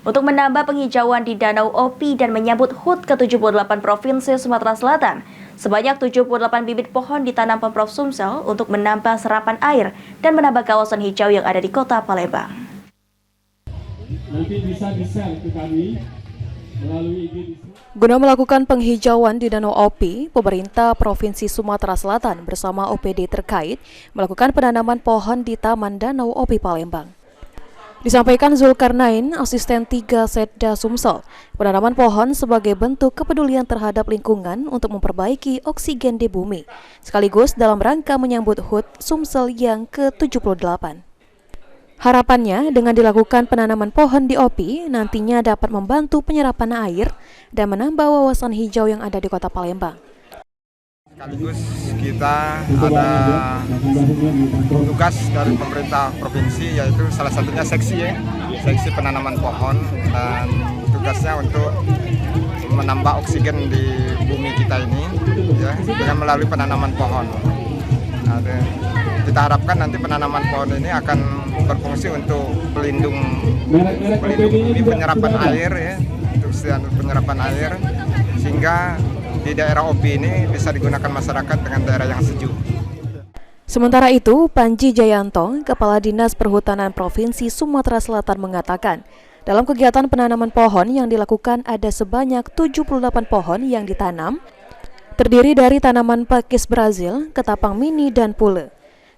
untuk menambah penghijauan di Danau Opi dan menyambut HUT ke-78 Provinsi Sumatera Selatan. Sebanyak 78 bibit pohon ditanam Pemprov Sumsel untuk menambah serapan air dan menambah kawasan hijau yang ada di Kota Palembang. Nanti bisa di-share ke kami melalui IG. Guna melakukan penghijauan di Danau Opi, pemerintah Provinsi Sumatera Selatan bersama OPD terkait melakukan penanaman pohon di Taman Danau Opi Palembang. Disampaikan Zulkarnain, asisten 3 Setda Sumsel, penanaman pohon sebagai bentuk kepedulian terhadap lingkungan untuk memperbaiki oksigen di bumi, sekaligus dalam rangka menyambut HUT Sumsel yang ke-78. Harapannya dengan dilakukan penanaman pohon di Opi nantinya dapat membantu penyerapan air dan menambah wawasan hijau yang ada di Kota Palembang. Sekaligus kita ada tugas dari pemerintah provinsi, yaitu salah satunya seksi penanaman pohon, dan tugasnya untuk menambah oksigen di bumi kita ini ya, dengan melalui penanaman pohon. Kita harapkan nanti penanaman pohon ini akan berfungsi untuk pelindung bumi, penyerapan air ya, untuk penyerapan air, sehingga di daerah Opi ini bisa digunakan masyarakat dengan daerah yang sejuk. Sementara itu, Panji Jayanto, Kepala Dinas Perhutanan Provinsi Sumatera Selatan mengatakan, dalam kegiatan penanaman pohon yang dilakukan ada sebanyak 78 pohon yang ditanam, terdiri dari tanaman pakis Brazil, ketapang mini, dan pule.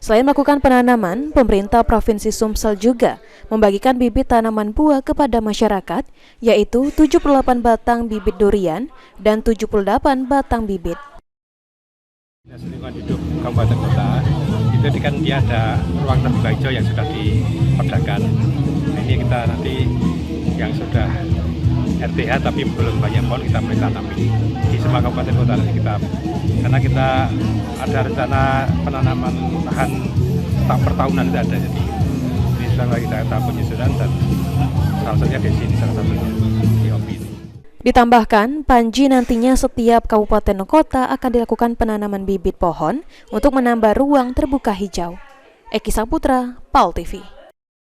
Selain melakukan penanaman, pemerintah Provinsi Sumsel juga membagikan bibit tanaman buah kepada masyarakat, yaitu 78 batang bibit durian dan 78 batang bibit. Dinas Lingkungan Hidup Kabupaten Kota itu kan dia ada ruang terbuka hijau yang sudah diperdakan. Ini kita nanti yang sudah RTH tapi belum banyak pohon kita mulai tanami di semua kabupaten kota nanti kita, karena kita ada rencana penanaman lahan per tahunan itu ada, jadi ini sudah kita tahap penyusunan dan salah satunya di sini, salah satunya di Opi. Ditambahkan, Panji nantinya setiap kabupaten kota akan dilakukan penanaman bibit pohon untuk menambah ruang terbuka hijau. Eki Saputra, PAL TV.